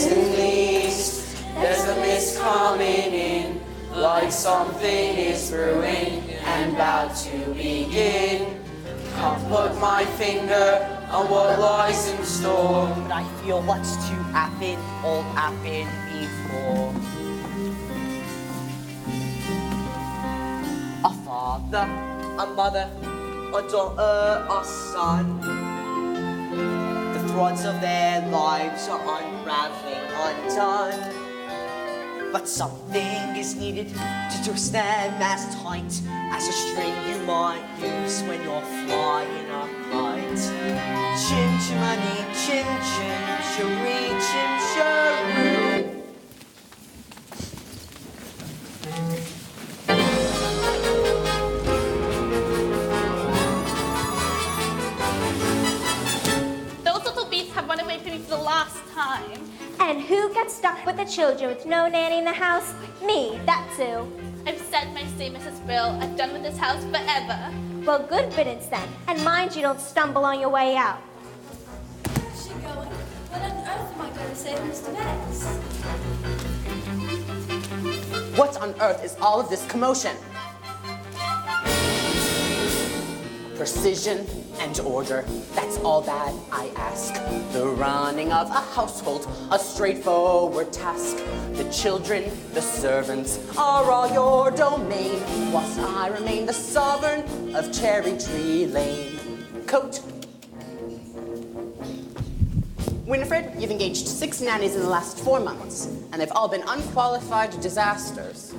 waiting list. There's a mist coming in, like something is brewing and about to begin. Can't put my finger on what lies in store, but I feel what's to happen, all happened before. A father, a mother, a daughter, a son. The threads of their lives are unraveling undone. But something is needed to twist them as tight as a string you might use when you're flying a kite. Chim chimney, chim chim, chiree, chim chiroo. Those little beasts have run away from me for the last time. And who gets stuck with the children with no nanny in the house? Me, that's who. I've said my say, Mrs. Brill. I'm done with this house forever. Well, good riddance then. And mind you don't stumble on your way out. Where's she going? What on earth am I going to say to Mr. Banks? What on earth is all of this commotion? Precision and order, that's all that I ask. The running of a household, a straightforward task. The children, the servants, are all your domain, whilst I remain the sovereign of Cherry Tree Lane. Coat. Winifred, you've engaged 6 nannies in the last 4 months, and they've all been unqualified disasters.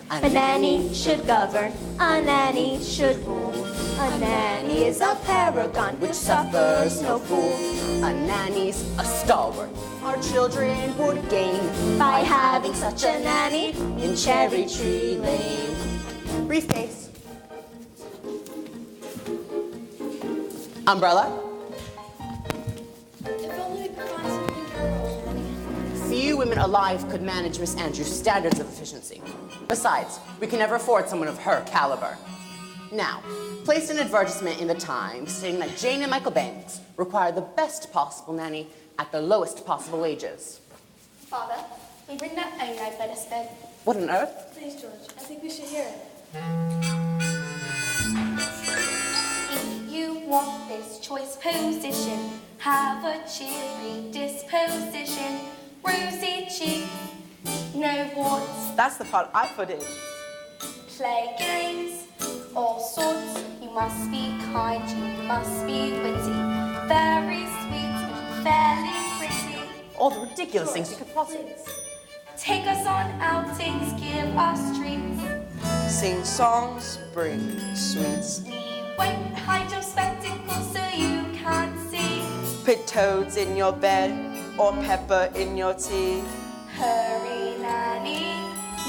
A nanny should govern, a nanny should rule. A nanny is a paragon which suffers no fool. A nanny's a stalwart our children would gain by having such a nanny in Cherry Tree Lane. Briefcase. Umbrella. If only we could find something to go on, honey. Few women alive could manage Miss Andrews' standards of efficiency. Besides, we can never afford someone of her caliber. Now, place an advertisement in the Times stating that Jane and Michael Banks require the best possible nanny at the lowest possible wages. Father, we've written our own advertisement. What on earth? Please, George, I think we should hear it. If you want this choice position, have a cheery disposition, rosy cheeks, no warts. That's the part I put in. Play games, all sorts. You must be kind, you must be witty, very sweet, fairly pretty. All the ridiculous things you could possibly. Take us on outings, give us treats. Sing songs, bring sweets. We won't hide your spectacles so you can't see. Put toads in your bed or pepper in your tea. Hurry, Nanny,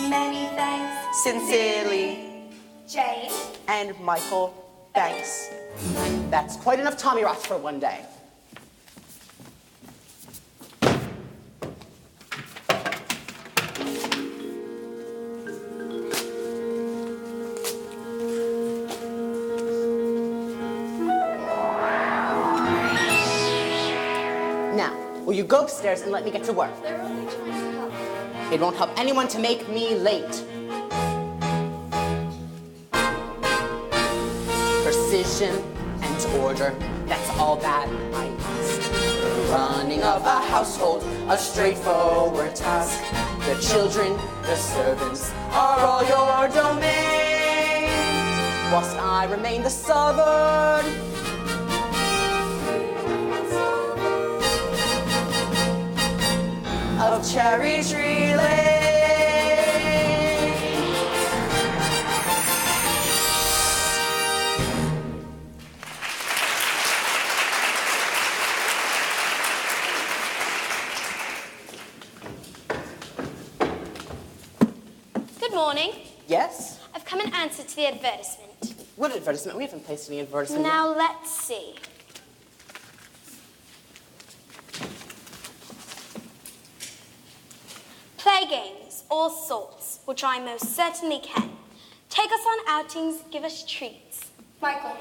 many thanks. Sincerely, Jane. and Michael Banks. That's quite enough Tommy Ross for one day. Now, will you go upstairs and let me get to work? They're only trying to help. It won't help anyone to make me late. Precision and order, that's all that I ask. The running of a household, a straightforward task. The children, the servants, are all your domain, whilst I remain the sovereign of Cherry Tree Lane. Good morning. Yes? I've come in answer to the advertisement. What advertisement? We haven't placed any advertisement yet. Now let's see. Play games, all sorts, which I most certainly can. Take us on outings, give us treats. Michael,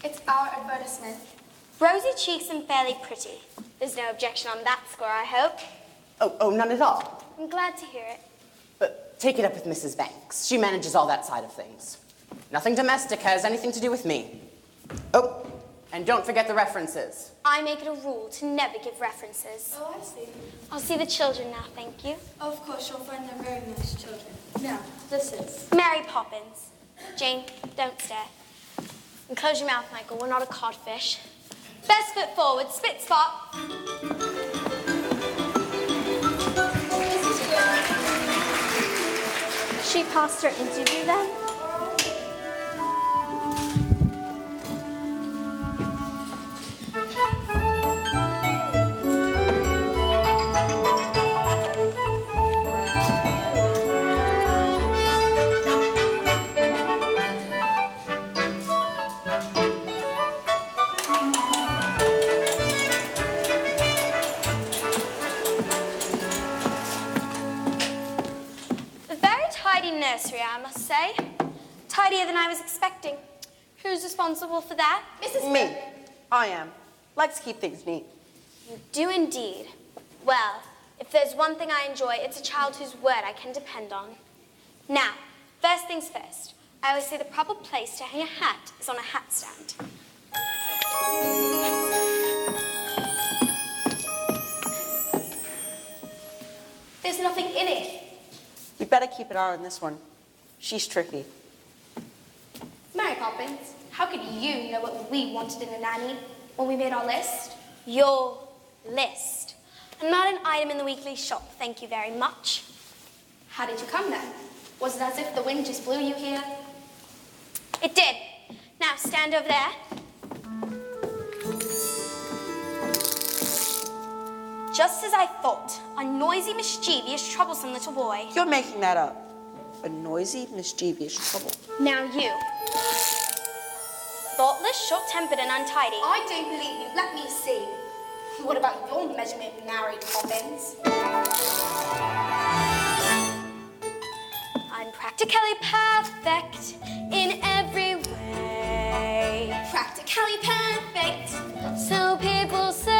it's our advertisement. Rosy cheeks and fairly pretty. There's no objection on that score, I hope. Oh, none at all. I'm glad to hear it. But take it up with Mrs. Banks. She manages all that side of things. Nothing domestic has anything to do with me. Oh, and don't forget the references. I make it a rule to never give references. Oh, I see. I'll see the children now, thank you. Of course, you'll find them very nice children. Now, this is... Mary Poppins. Jane, don't stare. And close your mouth, Michael. We're not a codfish. Best foot forward, spit spot. She passed her interview then? Nursery, I must say. Tidier than I was expecting. Who's responsible for that? Mrs. Me. I am. Likes to keep things neat. You do indeed. Well, if there's one thing I enjoy, it's a child whose word I can depend on. Now, first things first. I always say the proper place to hang a hat is on a hat stand. There's nothing in it. We better keep an eye on this one. She's tricky. Mary Poppins, how could you know what we wanted in a nanny when we made our list? Your list. I'm not an item in the weekly shop, thank you very much. How did you come then? Was it as if the wind just blew you here? It did. Now stand over there. Just as I thought, a noisy, mischievous, troublesome little boy. You're making that up. A noisy, mischievous trouble. Now you. Thoughtless, short-tempered, and untidy. I don't believe you. Let me see. What about your measurement, Mary Poppins? I'm practically perfect in every way. Practically perfect. So people say.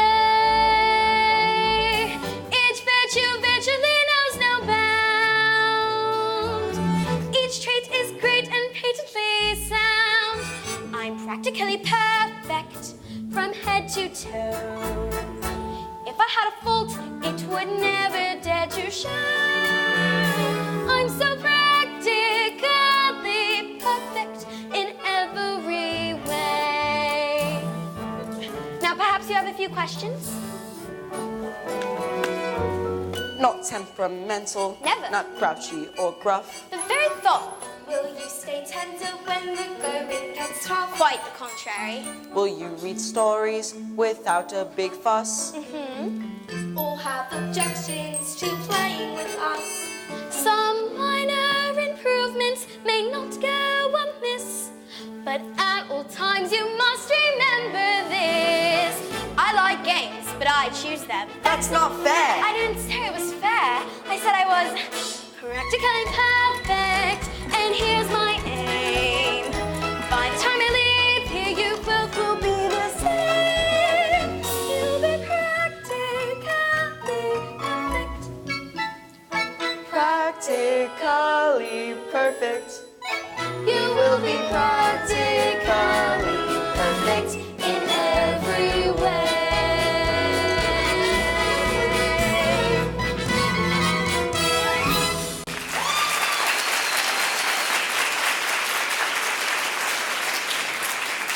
Each virtue virtually knows no bound. Each trait is great and patently sound. I'm practically perfect from head to toe. If I had a fault, it would never dare to show. I'm so practically perfect in every way. Now, perhaps you have a few questions? Not temperamental. Never. Not grouchy or gruff. The very thought. Will you stay tender when the going gets tough? Quite the contrary. Will you read stories without a big fuss? Or have objections to playing with us? Some minor improvements may not go amiss, but at all times you must remember this. I like games, but I choose them. That's not fair. I didn't say it was fair. I said I was practically perfect, and here's my aim. By the time I leave here, you both will be the same. You'll be Practically perfect. You will be practically perfect in every way.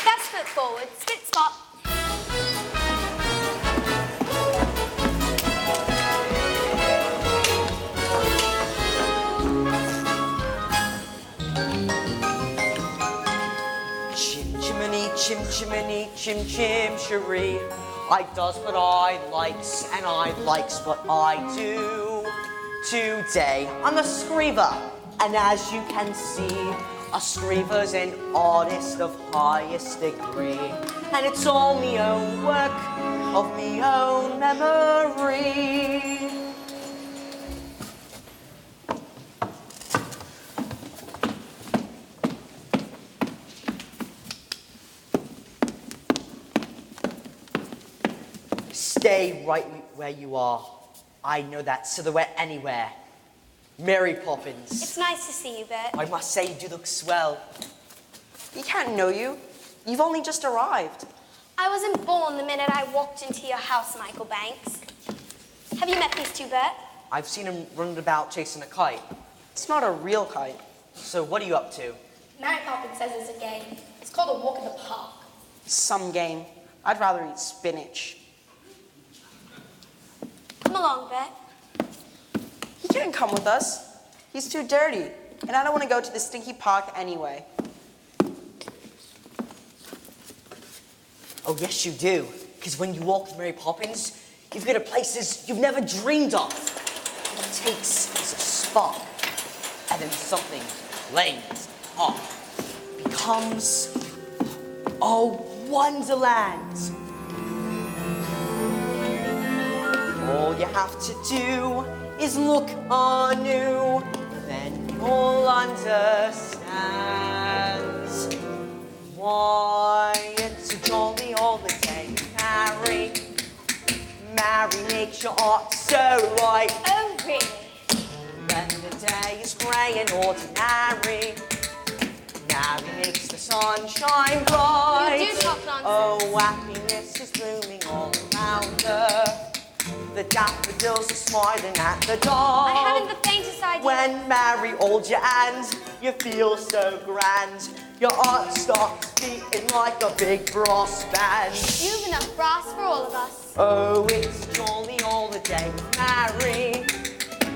Best foot forward, spit spot. Chim chimney, chim chim cherie. I does what I likes, and I likes what I do. Today I'm a screever, and as you can see, a screever's an artist of highest degree, and it's all me own work of me own memory. Stay right where you are. I know that silhouette anywhere. Mary Poppins. It's nice to see you, Bert. I must say you do look swell. We can't know you. You've only just arrived. I wasn't born the minute I walked into your house, Michael Banks. Have you met these two, Bert? I've seen him running about chasing a kite. It's not a real kite. So what are you up to? Mary Poppins says it's a game. It's called a walk in the park. Some game. I'd rather eat spinach. Come along, Bert. He can't come with us. He's too dirty. And I don't want to go to the stinky park anyway. Oh, yes, you do. Because when you walk with Mary Poppins, you go to places you've never dreamed of. All it takes is a spark, and then something flames up. Becomes a wonderland. All you have to do is look anew, then you'll understand why it's a jolly holiday. Mary makes your heart so light. Oh, really? When the day is grey and ordinary, Mary makes the sun shine bright. You do talk nonsense. Oh, happiness is blooming all around her. The daffodils are smiling at the dawn. I haven't the faintest idea. When Mary holds your hand, you feel so grand. Your heart starts beating like a big brass band. You've enough brass for all of us. Oh, it's a jolly holiday with Mary.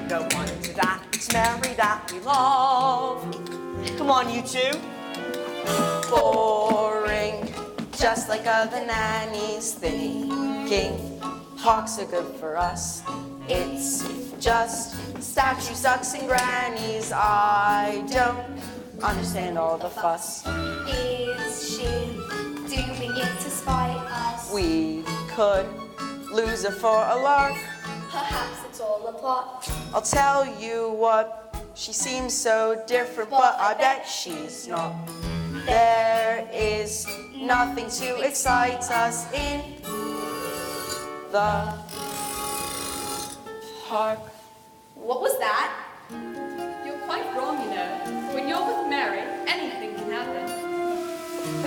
No wonder that it's Mary that we love. Come on, you two. Boring. Just like other nannies thinking parks are good for us. It's just statue sucks and grannies. I don't understand all the fuss. Is she doing it to spite us? We could lose her for a lark. Perhaps it's all a plot. I'll tell you what, she seems so different, but I bet she's not. There is nothing to excite us in the park. What was that? You're quite wrong, you know. When you're with Mary, anything can happen.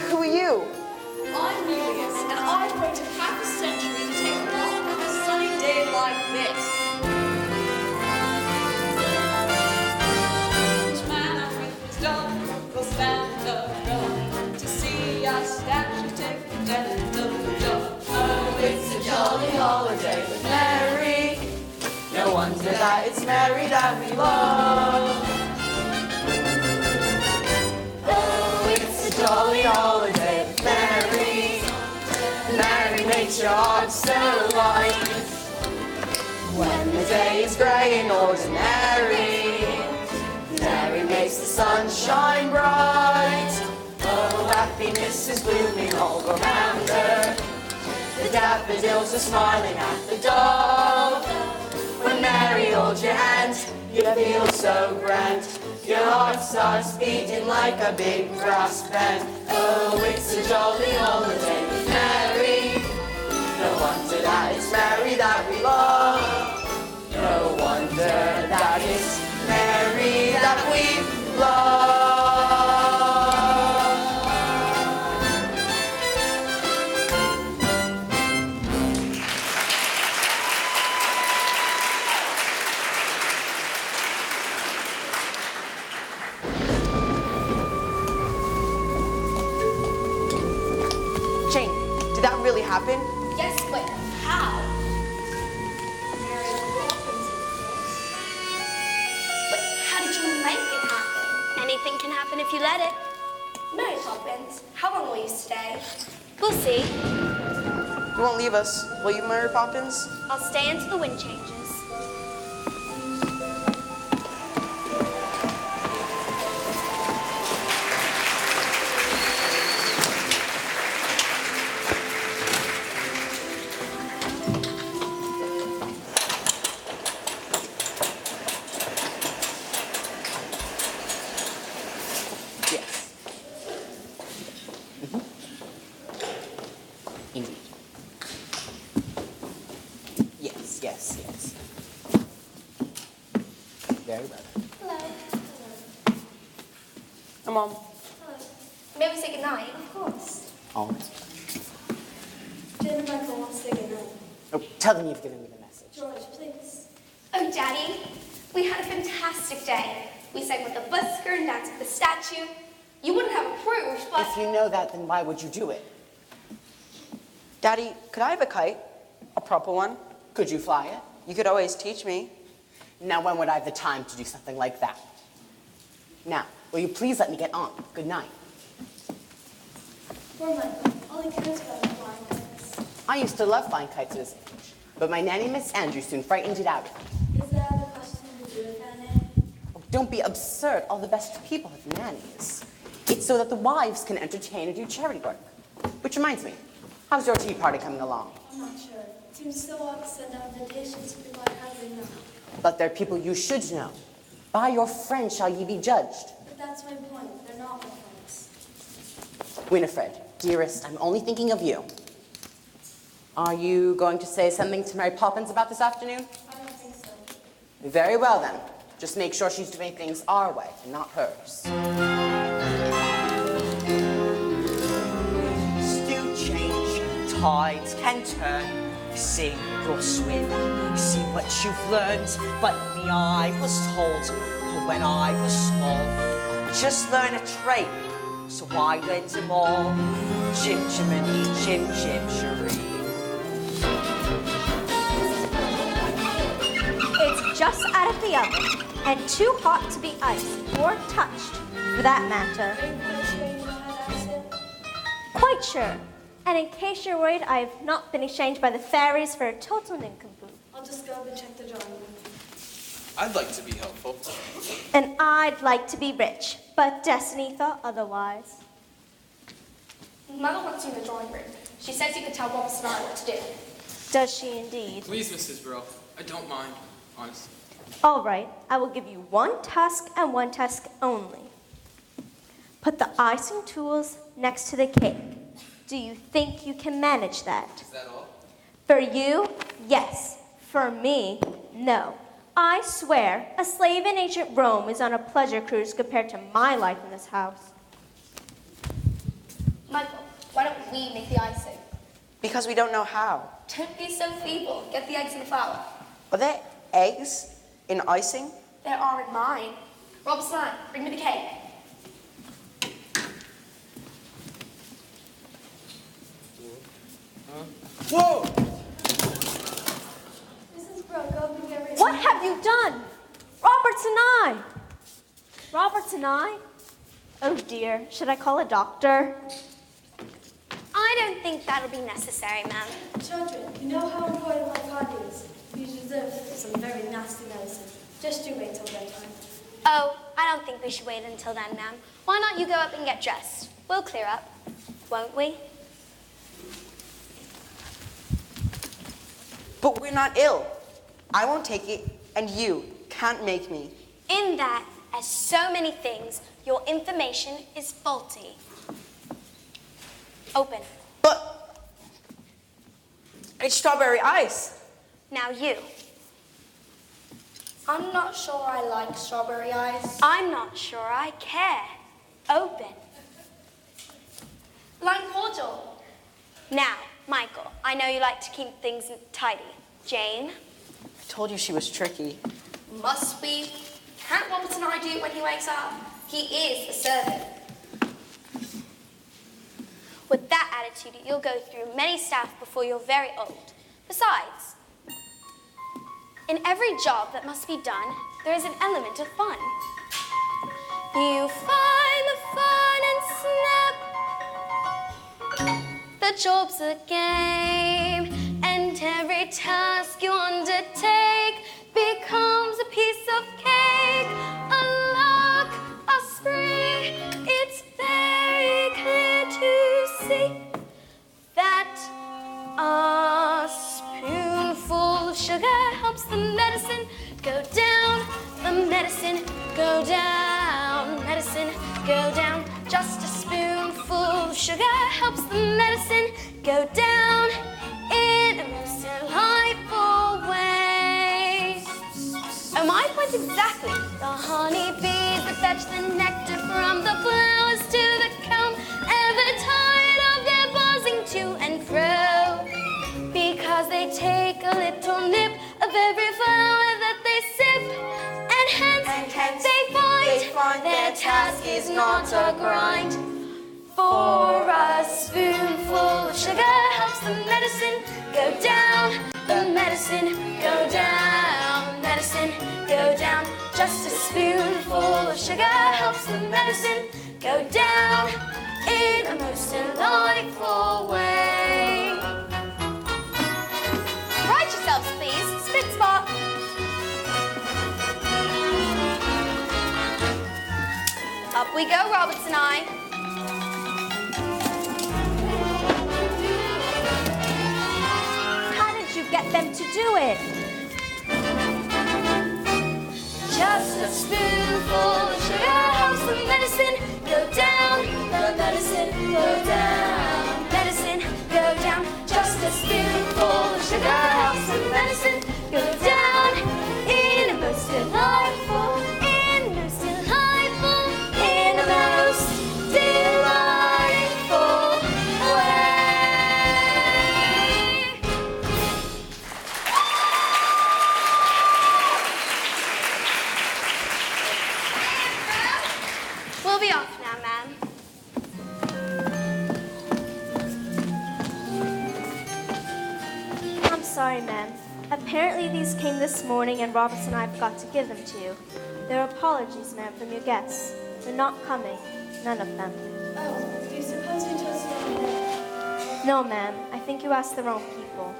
Who are you? I'm Julius, and I've waited half a century to take a walk on a sunny day like this. Each man with his dog will stand around to see us statue take the death of the dog. Oh, it's a jolly holiday with Mary. No wonder that it's Mary that we love. Oh, it's a jolly holiday with Mary. Mary makes your heart so light. When the day is grey and ordinary, Mary makes the sun shine bright. Oh, happiness is blooming all around her. The daffodils are smiling at the door. When Mary holds your hand, you feel so grand. Your heart starts beating like a big brass band. Oh, it's a jolly holiday with Mary. No wonder that it's Mary that we love. No wonder that it's Mary that we love. Jane, did that really happen? Yes, but how? But how did you make it happen? Anything can happen if you let it. Mary Poppins, how long will you stay? We'll see. You won't leave us, will you, Mary Poppins? I'll stay until the wind changes. Yes. Indeed. Very well. Hello. Come on. Hello. May we say goodnight? Of course. Always. Jen and Michael want to say goodnight. Oh, tell them you've given me the message. George, please. Oh, Daddy, we had a fantastic day. We sang with the busker and danced with the statue. You wouldn't have approved, but... If you know that, then why would you do it? Daddy, could I have a kite? A proper one? Could you fly it? You could always teach me. Now, when would I have the time to do something like that? Now, will you please let me get on? Good night. Poor Michael. All he cares about is flying kites. I used to love flying kites at his age, but my nanny, Miss Andrews, soon frightened it out of me. Is that the question to do with that, Nanny? Oh, don't be absurd. All the best people have nannies. It's so that the wives can entertain and do charity work. Which reminds me, how's your tea party coming along? I'm not sure. It seems so odd to send out invitations to people I hardly know. But they're people you should know. By your friends shall ye be judged. But that's my point. They're not my friends. Winifred, dearest, I'm only thinking of you. Are you going to say something to Mary Poppins about this afternoon? I don't think so. Very well then. Just make sure she's doing things our way and not hers. Still change, tides can turn. Sink or swim, see what you've learned. But me, I was told when I was small, just learn a trade. So I learned them all. Chim chimney, chim chim cheree. It's just out of the oven and too hot to be iced or touched, for that matter. Are you quite sure you know how to ice it? Quite sure. And in case you're worried, I have not been exchanged by the fairies for a total nincompoop. I'll just go up and check the drawing room. I'd like to be helpful. And I'd like to be rich, but Destiny thought otherwise. Mother wants you in the drawing room. She says you can tell Rob and I what to do. Does she indeed? Please, Mrs. Brill. I don't mind, honestly. All right, I will give you one task and one task only. Put the icing tools next to the cake. Do you think you can manage that? Is that all? For you, yes. For me, no. I swear, a slave in ancient Rome is on a pleasure cruise compared to my life in this house. Michael, why don't we make the icing? Because we don't know how. Don't be so feeble. Get the eggs and the flour. Are there eggs in icing? There are in mine. Rob Slant, bring me the cake. Whoa! Mrs. Brooke, go and get ready. What have you done? Roberts and I. Roberts and I? Oh dear, should I call a doctor? I don't think that'll be necessary, ma'am. Children, you know how important my body is. You deserve some very nasty medicine. Just you wait till bedtime. Oh, I don't think we should wait until then, ma'am. Why not you go up and get dressed? We'll clear up, won't we? But we're not ill. I won't take it, and you can't make me. In that, as so many things, your information is faulty. Open. But it's strawberry ice. Now you. I'm not sure I like strawberry ice. I'm not sure I care. Open. Lime cordial. Now, Michael, I know you like to keep things tidy. Jane? I told you she was tricky. Must we? Can't Roberts and I do it when he wakes up? He is the servant. With that attitude, you'll go through many staff before you're very old. Besides, in every job that must be done, there is an element of fun. You find the fun and snap. The job's a game, and every task you undertake becomes a piece of cake, a lark, a spree. It's very clear to see that a spoonful of sugar helps the medicine go down, the medicine go down, medicine go down. Just a spoonful of sugar helps the medicine go down in a most delightful way. Oh, my point exactly. honeybees that fetch the nectar from the flowers to the comb, ever tired of their buzzing to and fro, because they take a little nip of every flower that they sip, and hence they find their task is not a grind. For a spoonful of sugar helps the medicine go down, the medicine go down, medicine go down. Just a spoonful of sugar helps the medicine go down in a most delightful way. Right yourselves, please. Spit spot. Up we go, Roberts and I. Get them to do it. Just a spoonful of sugar helps the medicine go down, the medicine go down, medicine go down. Just a spoonful of sugar helps the medicine go down in a most delightful, in a most delightful, in a most delightful way. We'll be off now, ma'am. I'm sorry, ma'am. Apparently these came this morning and Roberts and I forgot to give them to you. They're apologies, ma'am, from your guests. They're not coming. None of them. Oh, do you suppose we told you? No, ma'am. I think you asked the wrong people.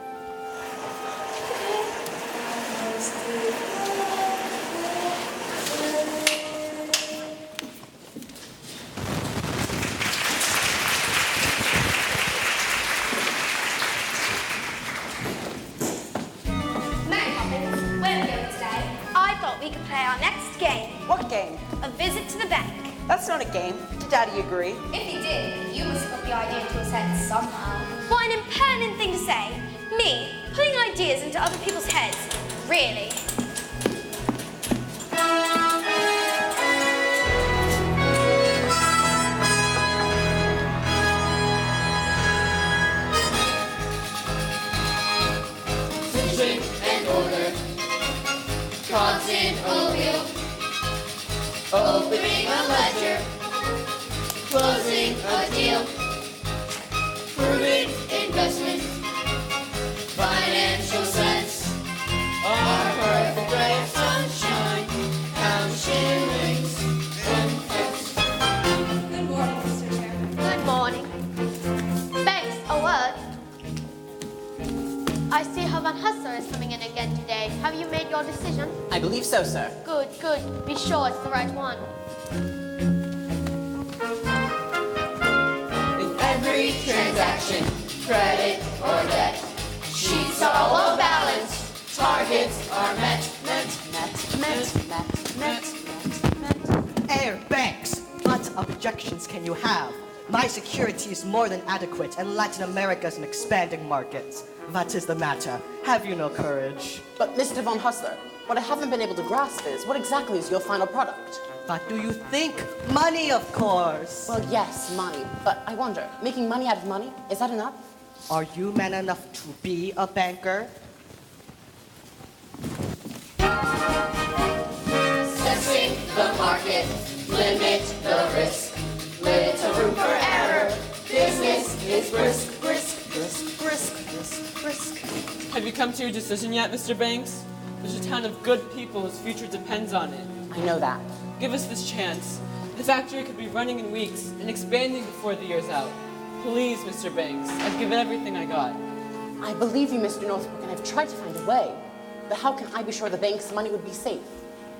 Mary Poppins, where are we going today? I thought we could play our next game, What game? a visit to the bank. That's not a game. Did Daddy agree? If he did, you must have got the idea into his head somehow. What an impertinent thing to say. Me, putting ideas into other people's heads. Really? Drink and order, cards in a wheel, opening a ledger, closing a deal, prudent investment, financial sense, our perfect ray of sunshine, count shillings and pence. Good morning, Mr. Chairman. Good morning. Banks, a word. I see how Van Husser is coming in again today. Have you made your decision? I believe so, sir. Good, good. Be sure it's the right one. In every transaction, credit or debt, sheets are all balanced, targets are met. Air banks! What objections can you have? My security is more than adequate, and Latin America is an expanding market. What is the matter? Have you no courage? But Mr. Von Hustler, what I haven't been able to grasp is, what exactly is your final product? What do you think? Money, of course! Well, yes, money. But I wonder, making money out of money, is that enough? Are you man enough to be a banker? Assessing the market, limit the risk, little room for error, business is brisk, brisk, brisk, brisk, brisk, brisk. Have you come to your decision yet, Mr. Banks? There's a town of good people whose future depends on it. I know that. Give us this chance. The factory could be running in weeks and expanding before the year's out. Please, Mr. Banks, I've given everything I got. I believe you, Mr. Northbrook, and I've tried to find a way. But how can I be sure the bank's money would be safe?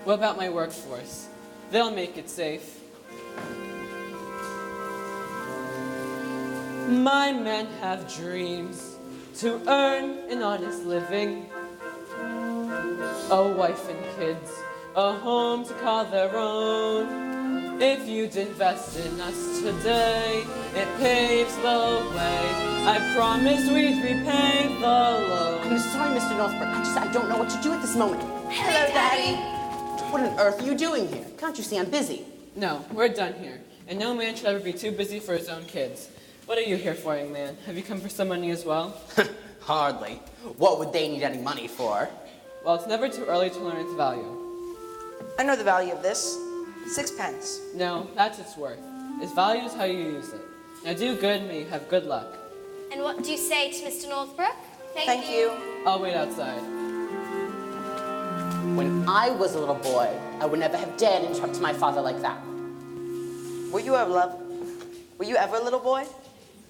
What about my workforce? They'll make it safe. My men have dreams to earn an honest living, a wife and kids, a home to call their own. If you'd invest in us today, it paves the way. I promise we'd repay the loan. I'm sorry, Mr. Northbrook. I don't know what to do at this moment. Hello, Daddy. What on earth are you doing here? Can't you see I'm busy? No, we're done here. And no man should ever be too busy for his own kids. What are you here for, young man? Have you come for some money as well? Hardly. What would they need any money for? Well, it's never too early to learn its value. I know the value of this. 6 pence. No, that's its worth. Its value is how you use it. Now do good, may you have good luck. And what do you say to Mr. Northbrook? Thank you. I'll wait outside. When I was a little boy, I would never have dared interrupt my father like that. Were you ever a little boy?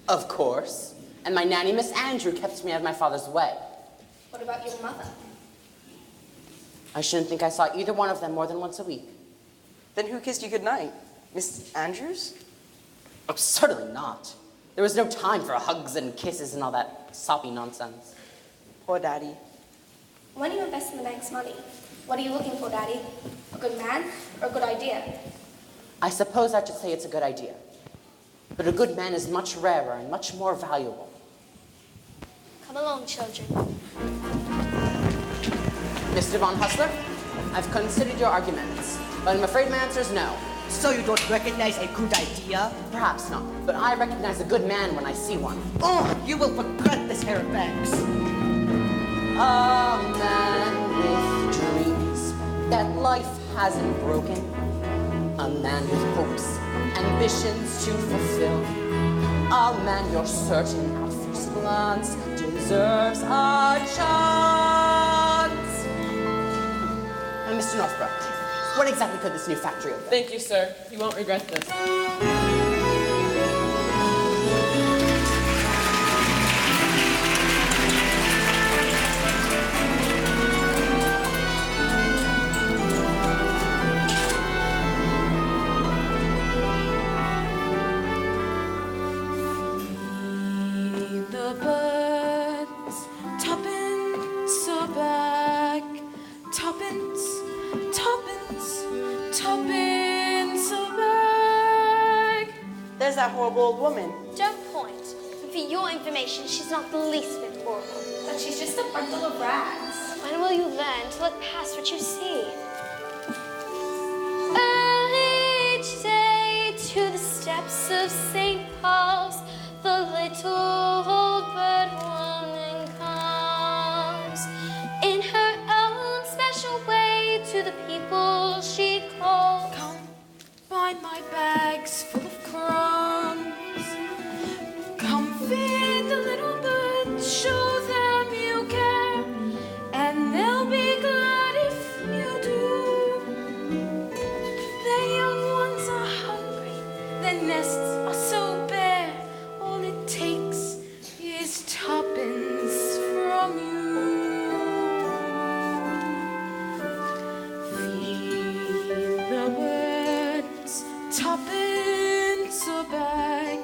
Of course. And my nanny, Miss Andrew, kept me out of my father's way. What about your mother? I shouldn't think I saw either one of them more than once a week. Then who kissed you goodnight? Miss Andrews? Oh, certainly not. There was no time for hugs and kisses and all that soppy nonsense. Poor Daddy. When you invest in the bank's money, what are you looking for, Daddy? A good man or a good idea? I suppose I should say it's a good idea. But a good man is much rarer and much more valuable. Come along, children. Mr. Von Hustler, I've considered your arguments, but I'm afraid my answer is no. So you don't recognize a good idea? Perhaps not, but I recognize a good man when I see one. Oh, you will forget this, Herr Banks. A man with dreams that life hasn't broken. A man with hopes, ambitions to fulfill. A man you're certain at first glance deserves a chance. And Mr. Northbrook, what exactly could this new factory open? Thank you, sir. You won't regret this. The birds, tuppence a bag, tuppence, tuppence, tuppence a bag. There's that horrible old woman. Don't point. And for your information, she's not the least bit horrible. But she's just a bundle of rags. When will you learn to look past what you see? Each day to the steps of St. Paul's, the little old bird woman comes. In her own special way to the people she calls. Come, buy my bags full of crumbs. Come feed the little birds, show them you care, and they'll be glad if you do. Their young ones are hungry, their nests are so bare. All it takes is tuppence from you. Feed the birds, tuppence a bag,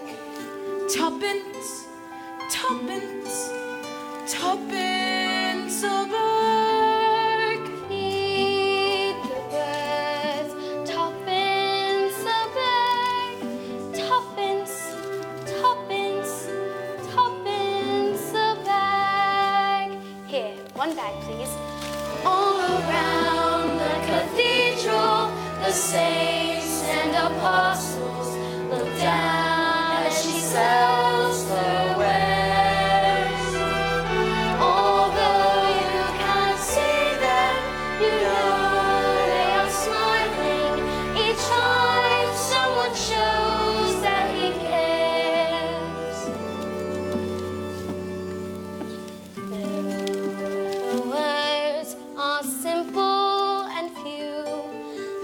tuppence, tuppence, tuppence a bag. Feed the birds, tuppence a bag, tuppence, tuppence, tuppence a bag. Here, one bag, please. All around the cathedral, the saints and apostles look down as she sells her wares. Although you can't see them, you know they are smiling each time someone shows that he cares. The words are simple and few.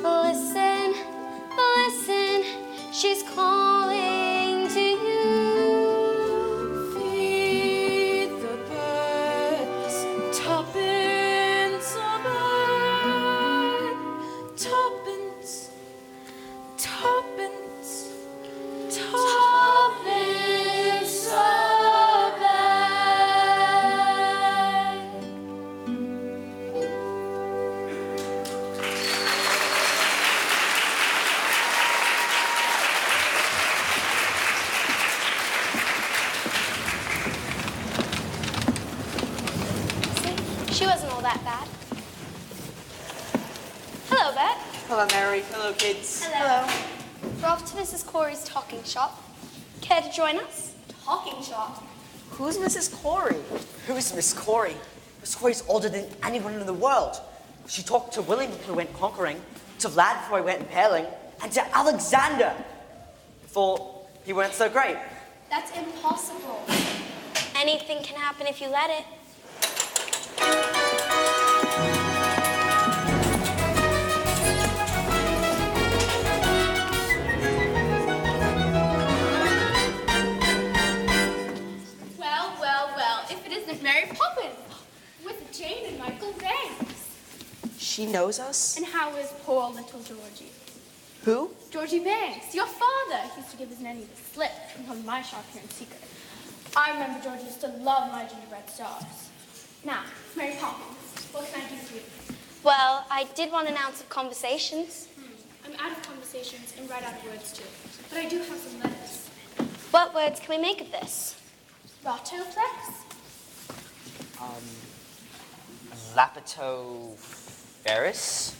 Listen, listen, she's calling to you. Hello, Mary. Hello, kids. Hello. We're off to Mrs. Corey's talking shop. Care to join us? Talking shop? Who's Mrs. Corey? Who's Miss Corey? Miss Corey's older than anyone in the world. She talked to William before he went conquering, to Vlad before he went impaling, and to Alexander before he went so great. That's impossible. Anything can happen if you let it. Well, if it isn't Mary Poppins with Jane and Michael Banks. She knows us? And how is poor little Georgie? Who? Georgie Banks, your father. He used to give his nanny the slip and come to my shop here in secret. I remember Georgie used to love my gingerbread stars. Now, Mary Poppins, what can I do for you? Well, I did want an ounce of conversations. I'm out of conversations and right out of words too. But I do have some letters. What words can we make of this? Rotoplex? Lapitoferis?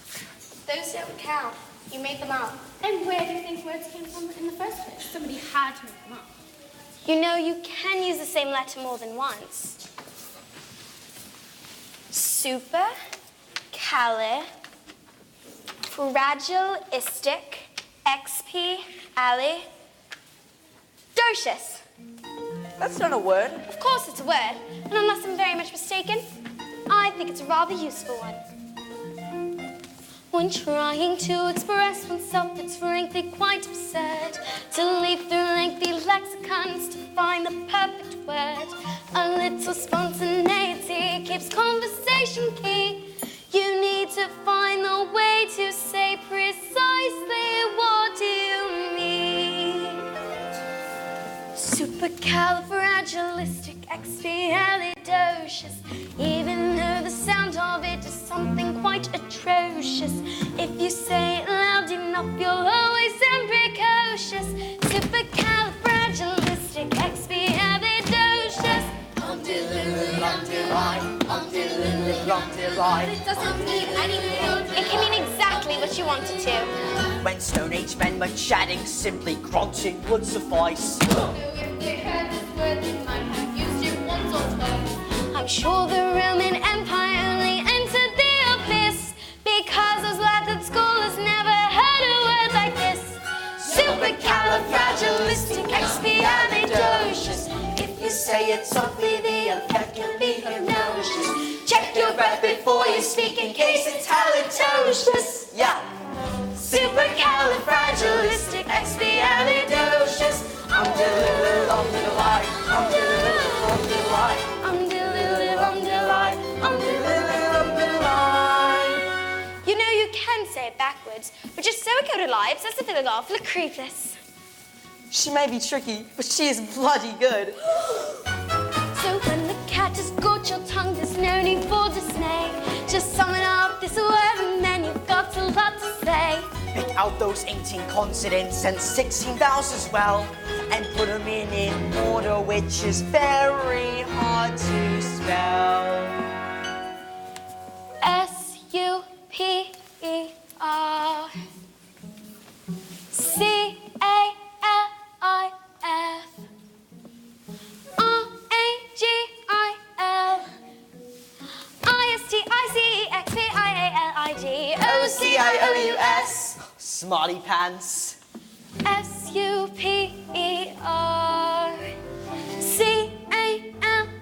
Those don't count. You made them up. And where do you think words came from in the first place? Somebody had to make them up. You know, you can use the same letter more than once. Super, cali, fragilistic, XP, alley, docious. That's not a word. Of course it's a word, and unless I'm very much mistaken, I think it's a rather useful one. When trying to express oneself, it's frankly quite absurd to leaf through lengthy lexicons to find the perfect word. A little spontaneity keeps conversation key. You need to find the way to say precisely what you mean. Supercalifragilisticexpialidocious. Even though the sound of it is something quite atrocious, if you say it loud enough, you'll always sound precocious. Supercalifragilisticexpialidocious. But it doesn't mean anything. It can mean exactly what you want it to. When Stone Age men were chatting, simply grunting would suffice. So if they heard this word, they might have used it once or twice. I'm sure the Roman Empire only entered the abyss because those lads at school has never heard a word like this. Supercalifragilisticexpialidocious. If you say it softly, the effect can be ferocious. Check your breath before you speak in case it's halitosis. Yeah. Supercalifragilisticexpialidocious. I'm delivered on the light. I'm delivered on the light. I'm delivered on the light. I'm delivered on the light. You know you can say it backwards, but just so it go to lives, that's a bit of Lucretius. She may be tricky, but she is bloody good. So when the cat has got your tongue, there's no need for dismay. Just summon up this word and then you've got a lot to say. Pick out those 18 consonants and 16 vowels as well, and put them in order, which is very hard to spell. S-U-P-E-R C-A-L-I-F R-A-G-I-L I-S-T-I-C-E-X-P-I-A-L-I-D O-C-I-O-U-S. Smarty pants. S-U-P-E-R C-A-L-I-F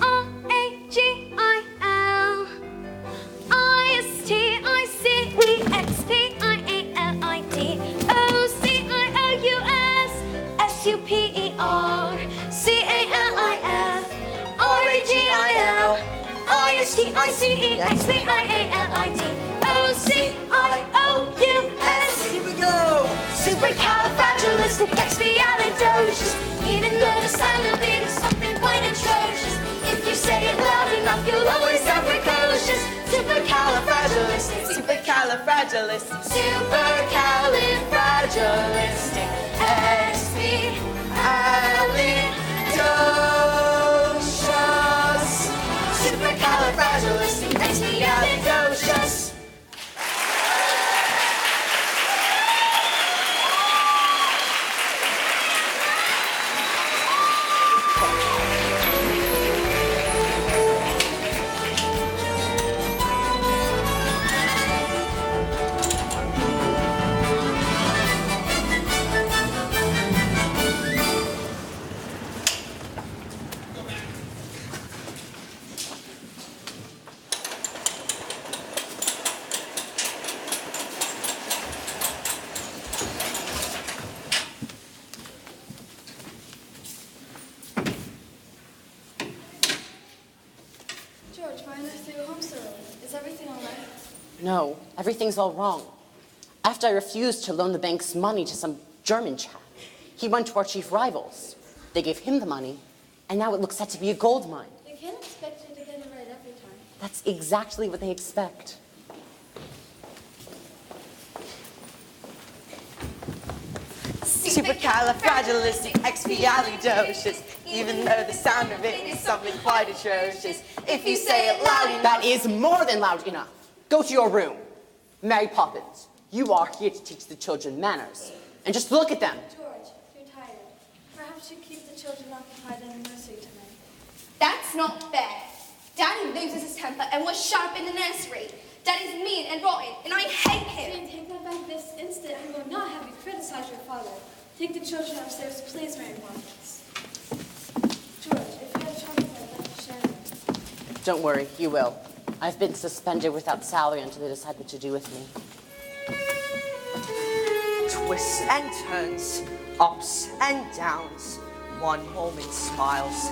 R-A-G-I-L I-S-T-I-C-E-X-P-I-A-L-I-D O-C-I-O-U-S S-U-P-E-R C-A-L-I-F R-A-G-I-L I-S-T-I-C-E-X-P-I-A-L-I-D O-C-I-O-U-S. Here we go. Supercalifragilisticexpialidocious. Even though the sound of it is something quite atrocious, if you say it loud enough, you'll always sound precocious. Supercalifragilistic. Supercalifragilistic. Supercalifragilistic. Expialidocious. Supercalifragilisticexpialidocious. So you're home so early. Is everything all right? No, everything's all wrong. After I refused to loan the bank's money to some German chap, he went to our chief rivals. They gave him the money, and now it looks set to be a gold mine. They can't expect you to get it right every time. That's exactly what they expect. Supercalifragilisticexpialidocious. Even though the sound of it is something quite atrocious. If you say it loud enough. That is more than loud enough. Go to your room. Mary Poppins, you are here to teach the children manners. And just look at them. George, you're tired. Perhaps you keep the children occupied in the nursery tonight. That's not fair. Daddy loses his temper and was sharp in the nursery. Daddy's mean and rotten, and I hate him. Jane, take that back this instant. I will not have you criticize your father. Take the children upstairs, please, Mary Poppins. George, if you had trouble, I'd like to share them. Don't worry, you will. I've been suspended without salary until they decide what to do with me. Twists and turns, ups and downs. One moment smiles,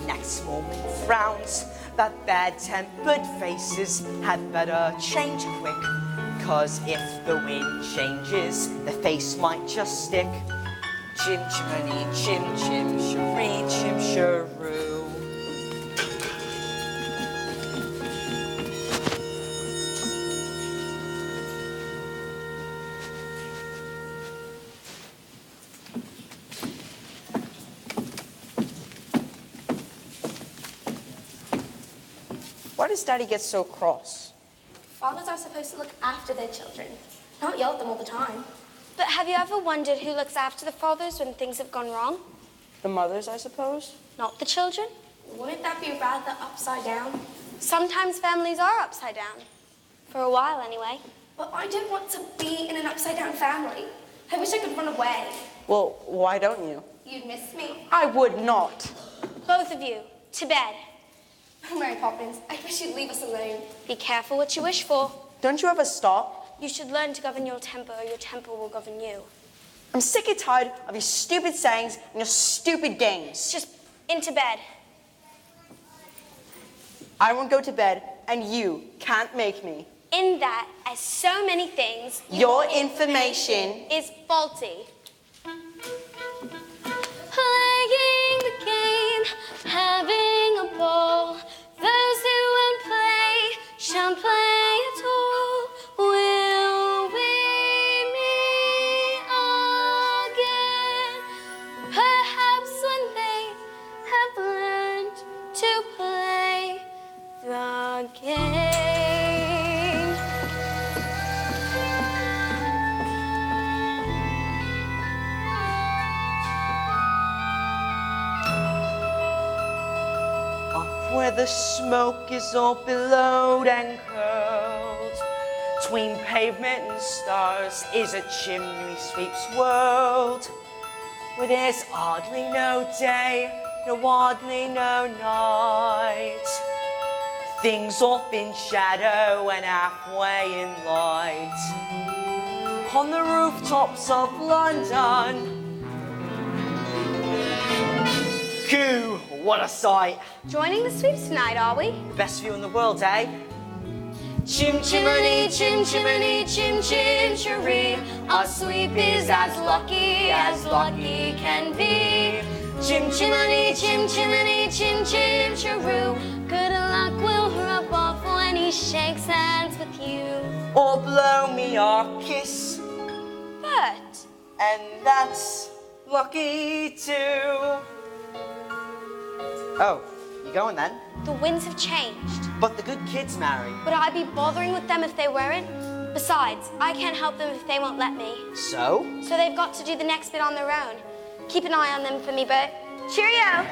next moment frowns. But bad-tempered faces had better change quick. 'Cause if the wind changes, the face might just stick. Chim chimney, chim chim, shiree, chim shiroo. Why does Daddy get so cross? Fathers are supposed to look after their children, not yell at them all the time. But have you ever wondered who looks after the fathers when things have gone wrong? The mothers, I suppose? Not the children? Wouldn't that be rather upside down? Sometimes families are upside down. For a while, anyway. But I don't want to be in an upside down family. I wish I could run away. Well, why don't you? You'd miss me. I would not. Both of you, to bed. Mary Poppins, I wish you'd leave us alone. Be careful what you wish for. Don't you ever stop? You should learn to govern your temper, or your temper will govern you. I'm sick and tired of your stupid sayings and your stupid games. Just into bed. I won't go to bed, and you can't make me. In that, as so many things, Your information is faulty. Playing the game, having a ball. Those who won't play shan't play at all. Will we meet again? Perhaps when they have learned to play the game. Where the smoke is all billowed and curled, between pavement and stars is a chimney sweep's world, where there's hardly no day, no hardly no night. Things off in shadow and halfway in light. On the rooftops of London, goo, what a sight. Joining the sweeps tonight, are we? Best view in the world, eh? Chim chimney, chim chimney, chim chim chiree. Our sweep is as lucky can be. Chim chimney, chim chimney, chim chim chiroo. Good luck will rub off when he shakes hands with you. Or blow me a kiss, But and that's lucky too. Oh, you going then? the winds have changed. But the good kids marry. Would I be bothering with them if they weren't? Besides, I can't help them if they won't let me. So? So they've got to do the next bit on their own. Keep an eye on them for me, Bert. Cheerio!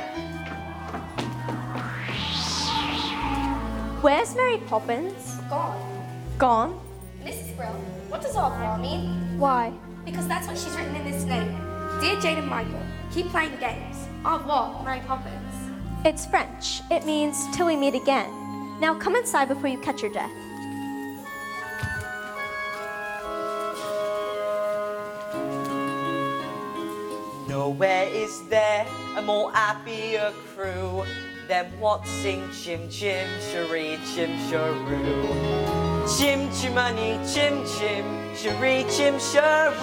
Where's Mary Poppins? Gone. Gone? Mrs. Brill, what does au revoir mean? Why? Because that's what she's written in this note. Dear Jane and Michael, keep playing games. Au revoir, Mary Poppins. It's French. It means till we meet again. Now come inside before you catch your death. Nowhere is there a more happier crew Them what sing chim chim, sheree chim sharoo. Chim chimani chim chim, sheree chim sharoo.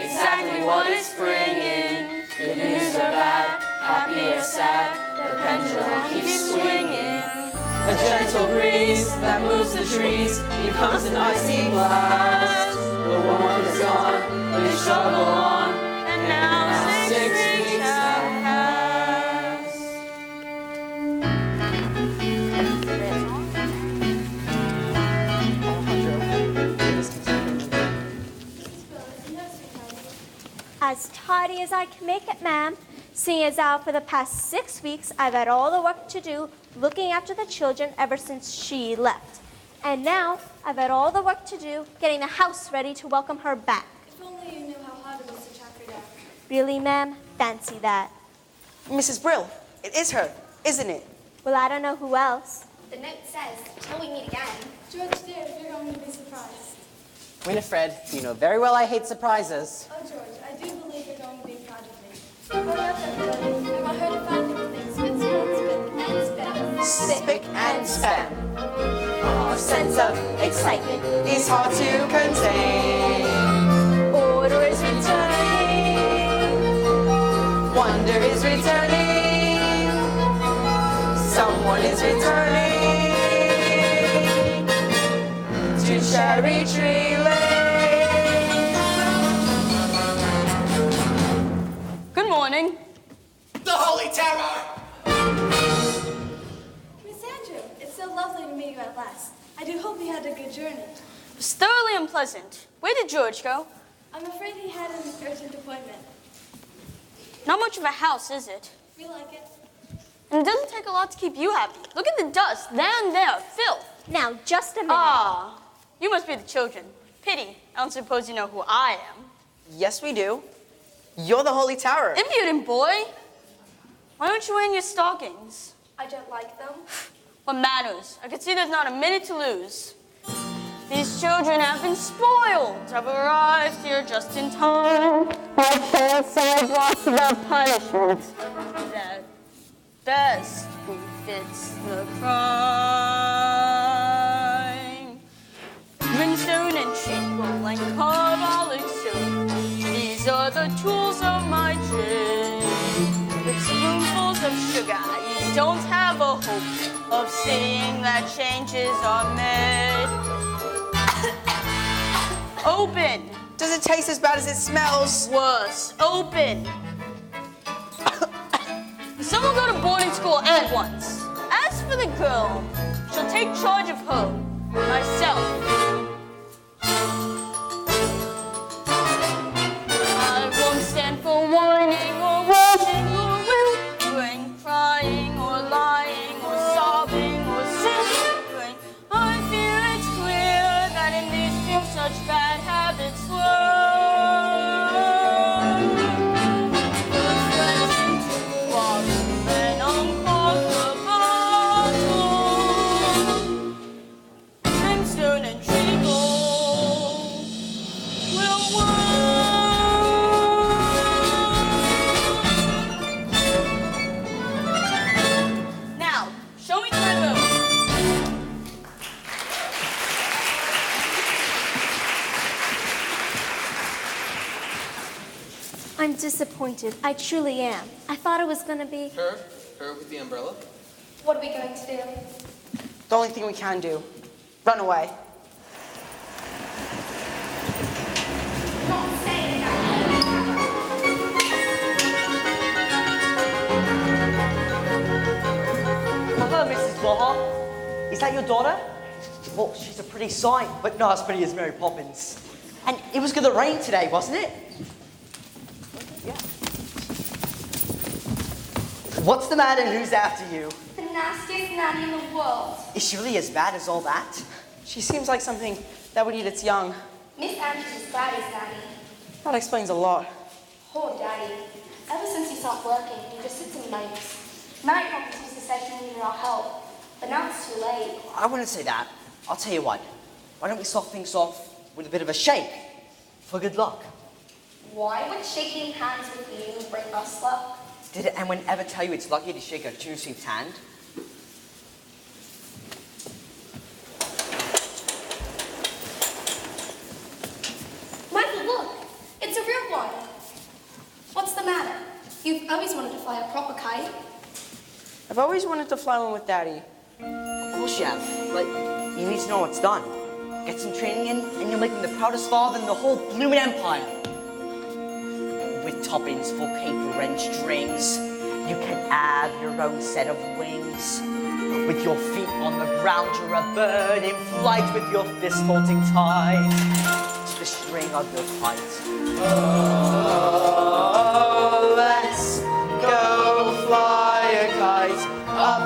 Exactly what it's bringing. Good news or bad, happy or sad, the pendulum keeps swinging. A gentle breeze that moves the trees becomes an icy blast. The warmth is gone, we struggle on, and now 6 weeks have passed. As tidy as I can make it, ma'am. Seeing as how for the past 6 weeks I've had all the work to do looking after the children ever since she left. And now I've had all the work to do getting the house ready to welcome her back. If only you knew how hard it was to track her down. Really, ma'am? Fancy that. Mrs. Brill, it is her, isn't it? Well, I don't know who else. The note says, till we meet again. George, dear, you're going to be surprised. Winifred, you know very well I hate surprises. Oh, George, I do believe you're going to be proud of me. Hurry up, everybody. I want her to find everything. Spit, Spick and span. Our sense of excitement is hard to contain. Order is returning. Wonder is returning. Someone is returning to Cherry Tree Lane. Good morning. The Holy Terror! Miss Andrew, it's so lovely to meet you at last. I do hope you had a good journey. It was thoroughly unpleasant. Where did George go? I'm afraid he had an urgent appointment. Not much of a house, is it? We like it. And it doesn't take a lot to keep you happy. Look at the dust, there and there, filth. Now, just a minute. Ah, you must be the children. Pity, I don't suppose you know who I am. Yes, we do. You're the Holy Tower. Impudent boy. Why aren't you wearing your stockings? I don't like them. What matters? I can see there's not a minute to lose. These children have been spoiled. I've arrived here just in time. My parents brought the punishment that best befits the crime. Brimstone and treacle and carbolic soap. These are the tools of my trade. With spoonfuls of sugar, you don't have a hope of seeing that changes are made. Open! Does it taste as bad as it smells? Worse. Open! Someone go to boarding school at once. As for the girl, she'll take charge of her myself. I won't stand for whining or waiting or whimpering, crying or lying or sobbing or simpering. I feel it's clear that in these two such bad habits I'm disappointed. I truly am. I thought it was going to be... Her with the umbrella. What are we going to do? The only thing we can do. Run away. Not saying that. Hello, Mrs. Waha. Is that your daughter? Well, she's a pretty sight, but not as pretty as Mary Poppins. And it was gonna rain today, wasn't it? Yeah. What's the matter and who's after you? The nastiest nanny in the world. Is she really as bad as all that? She seems like something that would eat its young. Miss Andrews is Daddy's daddy. That explains a lot. Poor Daddy. Ever since he stopped working, he just sits and mopes. Mary Poppins used to say he needed our help, but now it's too late. I wouldn't say that. I'll tell you what. Why don't we start things off with a bit of a shake for good luck? Why would shaking hands with you bring us luck? Did anyone ever tell you it's lucky to shake a two-sweet hand? Michael, look! It's a real one. What's the matter? You've always wanted to fly a proper kite. I've always wanted to fly one with Daddy. Of course you have, but you need to know what's done. Get some training in, and you'll make him the proudest father in the whole blooming empire. With toppings for paper and strings, you can have your own set of wings. With your feet on the ground, you're a bird in flight with your fist holding tight to the string of your kite. Oh, let's go fly a kite up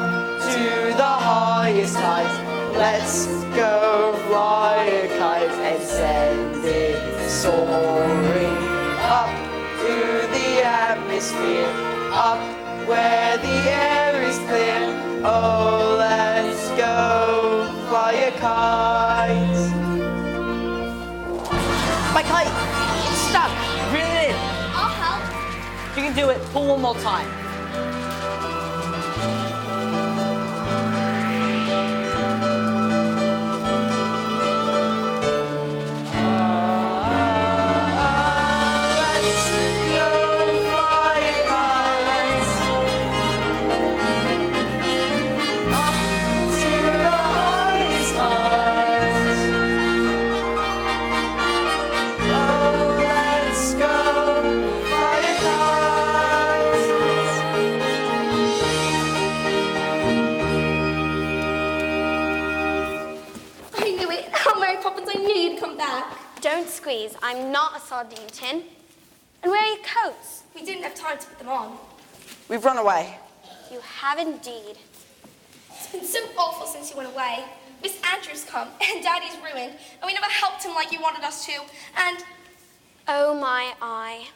to the highest height. Let's go fly a kite and send it soaring up to the atmosphere, up where the air is clear. Oh, let's go fly a kite. My kite! It's stuck! Reel it in! I'll help. You can do it. Pull one more time. Don't squeeze. I'm not a sardine tin. And where are your coats? We didn't have time to put them on. We've run away. You have indeed. It's been so awful since you went away. Miss Andrews come, and Daddy's ruined, and we never helped him like you wanted us to, and... Oh my eye.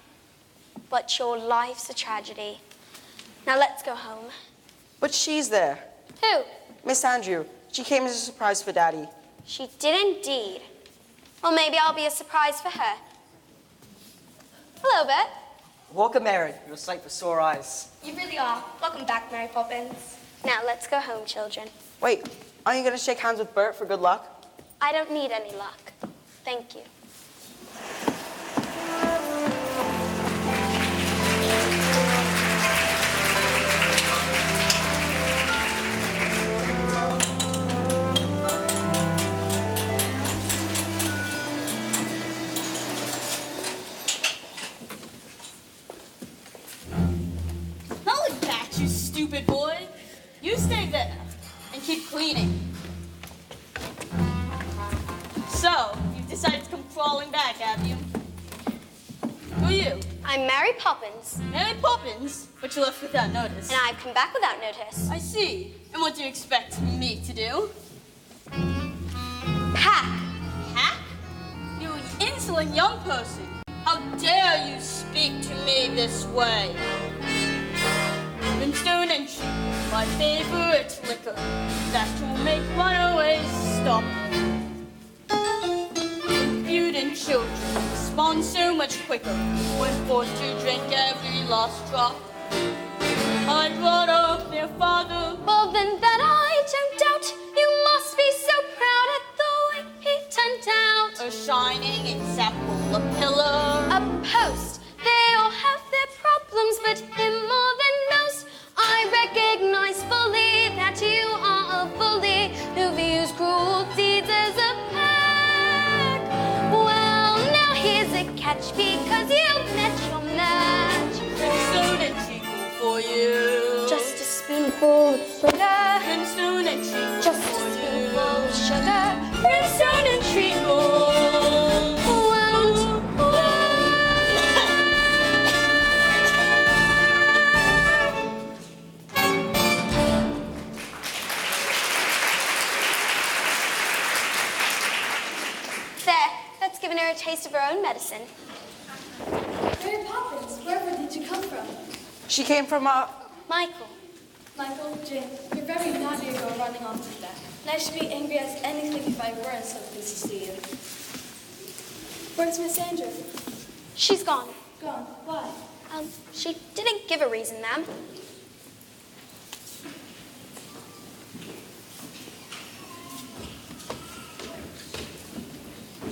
But your life's a tragedy. Now let's go home. But she's there. Who? Miss Andrew. She came as a surprise for Daddy. She did indeed. Well, maybe I'll be a surprise for her. Hello, Bert. Welcome, Mary. You're a sight for sore eyes. You really are. Welcome back, Mary Poppins. Now let's go home, children. Wait, aren't you going to shake hands with Bert for good luck? I don't need any luck. Thank you. You stupid boy. You stay there and keep cleaning. So, you've decided to come crawling back, have you? Who are you? I'm Mary Poppins. Mary Poppins? But you left without notice. And I've come back without notice. I see. And what do you expect me to do? Pack. Pack? You insolent young person. How dare you speak to me this way? Brimstone and cheap, my favorite liquor, that will make runaways stop. Impudent children respond so much quicker when forced to drink every last drop. I brought up their father. Well, then that I don't doubt. You must be so proud at the way he turned out. A shining example, a pillar, a post. They all have their problems, but him more than most. I recognize fully that you are a bully who views cruel deeds as a pack. Well, now here's a catch because you met your match. Brimstone and treacle for you. Just a spoonful of sugar. Brimstone and treacle. Just a spoonful of sugar. Brimstone and treacle. Well, medicine. Mary Poppins, wherever did you come from? She came from Michael. Michael, Jane, you're very naughty to go running off like that. And I should be angry as anything if I weren't so pleased to see you. Where's Miss Andrew? She's gone. Gone. Why? She didn't give a reason, ma'am.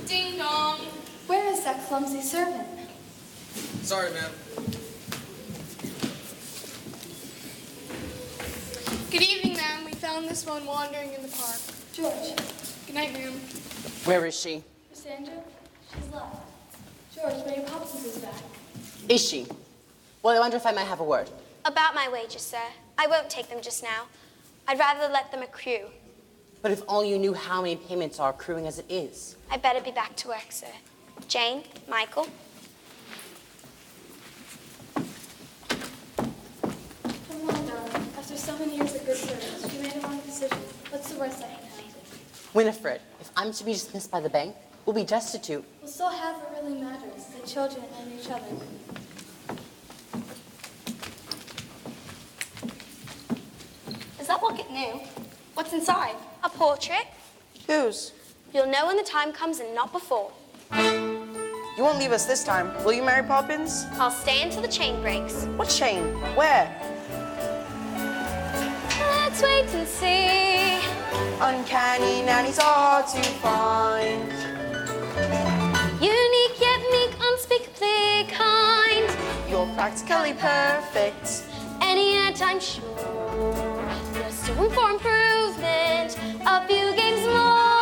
Ding dong. Where is that clumsy servant? Sorry, ma'am. Good evening, ma'am. We found this one wandering in the park. George. Good night, ma'am. Where is she? Miss Andrew? She's left. George, Mary Poppins is back. Is she? Well, I wonder if I might have a word. About my wages, sir. I won't take them just now. I'd rather let them accrue. But if all you knew how many payments are accruing as it is. I better be back to work, sir. Jane, Michael. Come on, darling. After so many years of good service, you made a wrong decision. What's the worst that can happen? Winifred, if I'm to be dismissed by the bank, we'll be destitute. We'll still have what really matters, the children and each other. Is that locket new? What's inside? A portrait. Whose? You'll know when the time comes and not before. You won't leave us this time, will you, Mary Poppins? I'll stay until the chain breaks. What chain? Where? Let's wait and see. Uncanny nannies are to find. Unique yet meek, unspeakably kind. You're practically perfect. And yet I'm sure there's still room for improvement. A few games more.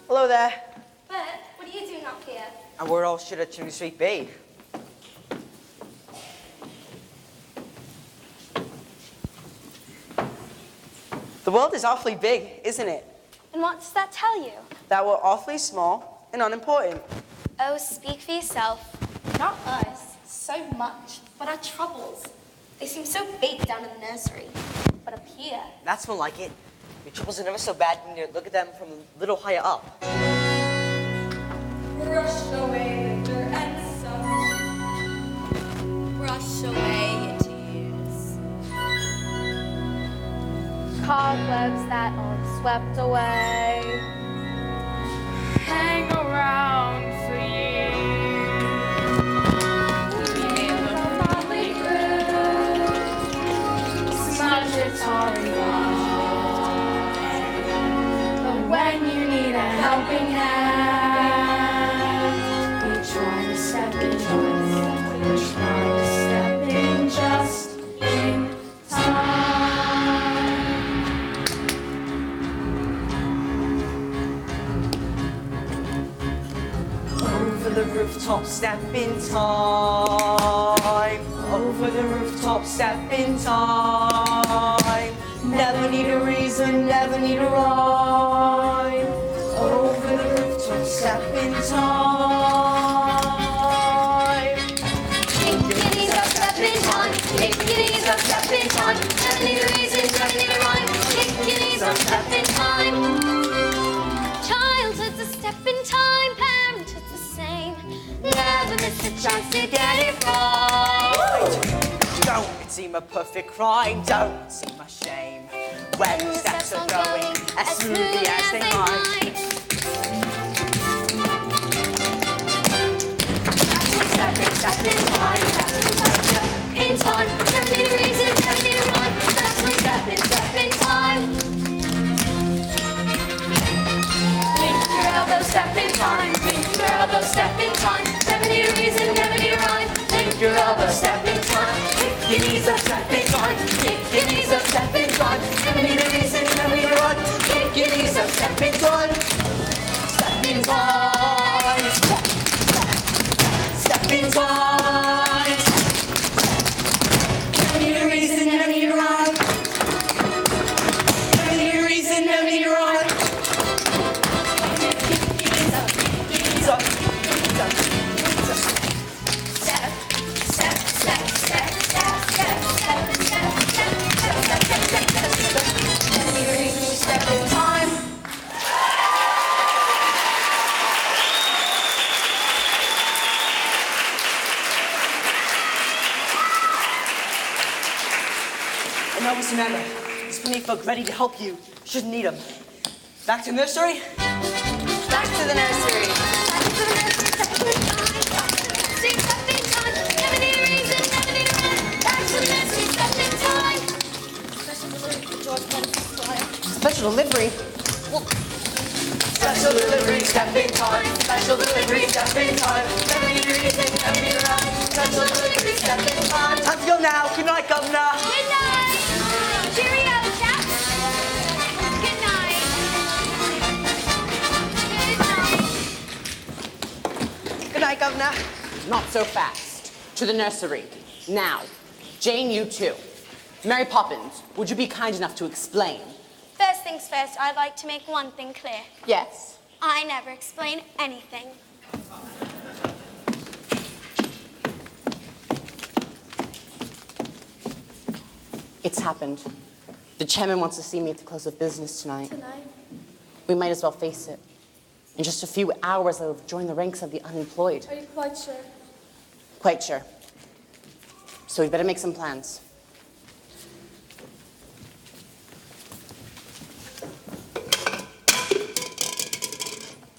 Hello there. But what are you doing up here? And where else should a chimney sweep be? The world is awfully big, isn't it? And what does that tell you? That we're awfully small and unimportant. Oh, speak for yourself. Not us, so much, but our troubles. They seem so big down in the nursery. But up here, That's more like it. Your troubles are never so bad when you look at them from a little higher up. Brush away the dirt and sun. Brush away your tears. Cobwebs that aren't swept away. Hang around for years. You may look probably good. Smudge your tongue wine. But when you need a helping hand, we try to step in just. We try to step in just in time. Over the rooftop, step in time. Over the rooftop, step in time. Never need a reason, never need a rhyme. Over the rooftop, step in time. Take your knees up, step in time. Take your knees up, step in time. Never need a reason, never need a rhyme. Take your knees up, step in time. Childhood's a step in time. Parenthood's the same. Never miss a chance to get it right. Don't seem a perfect crime, don't seem a shame. When the steps are going as smoothly as they might. Step in time. In time. Never need a reason, never need a rhyme. That's when step in time. Link your elbow, step in time. Link your elbow, step in time. Never need a reason, never need a rhyme. Link your elbow, step in time. Kick your knees up, step in time. Kick your knees up, step in time. Never need a reason, never need a rhyme. Kick your knees up, step in time. Step in time. Step in time. Never need a reason, never need a rhyme. Never need a reason, never need a rhyme. Knees up, knees up, knees up. Step always remember, there's plenty of folk ready to help you. Shouldn't need them. Back to nursery? Back to the nursery. Back to the nursery. Sing something time. Never need a reason, never need a man. Back to the nursery, something time. Special delivery for George Bennett's flyer. Special delivery? Special delivery, stepping time. Special delivery, stepping time. Never need a reason, never need a rhyme. Special delivery, stepping time. Time to go now. Good night, Governor. Good night. Cheerio, chaps. Good night. Good night. Good night, Governor. Not so fast. To the nursery. Now. Jane, you too. Mary Poppins, would you be kind enough to explain? First things first, I'd like to make one thing clear. Yes. I never explain anything. It's happened. The chairman wants to see me at the close of business tonight. Tonight? We might as well face it. In just a few hours, I will join the ranks of the unemployed. Are you quite sure? Quite sure. So we better make some plans.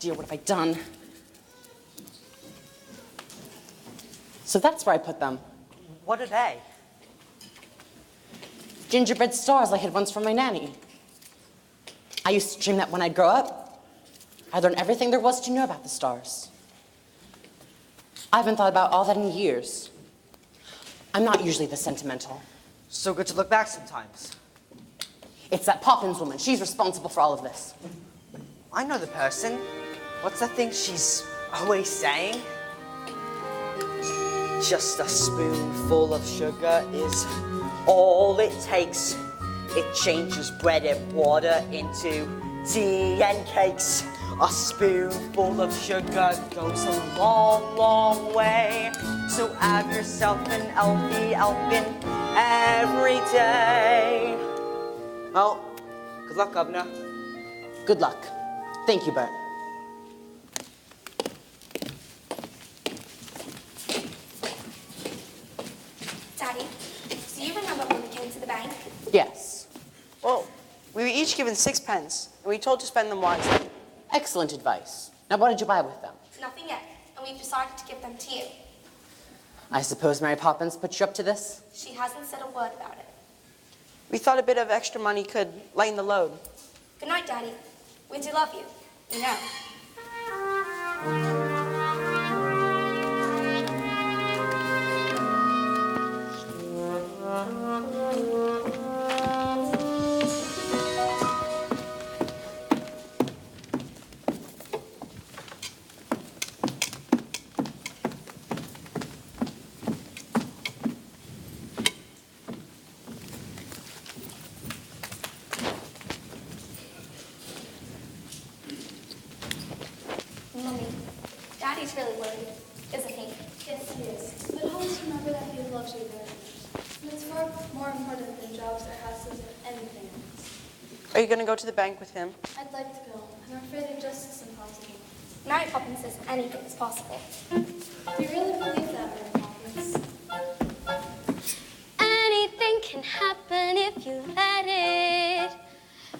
Dear, what have I done? So that's where I put them. What are they? Gingerbread stars I hid once from my nanny. I used to dream that when I'd grow up, I'd learn everything there was to know about the stars. I haven't thought about all that in years. I'm not usually this sentimental. So good to look back sometimes. It's that Poppins woman. She's responsible for all of this. I know the person. What's that thing she's always saying? Just a spoonful of sugar is all it takes. It changes bread and water into tea and cakes. A spoonful of sugar goes a long, long way. So have yourself an healthy helping every day. Well, good luck, Governor. Good luck. Thank you, Bert. Daddy, do you remember when we came to the bank? Yes. Well, we were each given 6 pence, and we told to spend them wisely. Excellent advice. Now, what did you buy with them? Nothing yet, and we've decided to give them to you. I suppose Mary Poppins put you up to this? She hasn't said a word about it. We thought a bit of extra money could lighten the load. Good night, Daddy. We do love you. You know. Mummy, Daddy's really worried, isn't he? Yes, he is. But always remember that he loves you very much. And it's far more important than jobs or houses or anything else. Are you going to go to the bank with him? I'd like to go, and I'm afraid it just isn't possible. Mary Poppins says anything is possible. Do you really believe that, Mary Poppins? Anything can happen if you let it.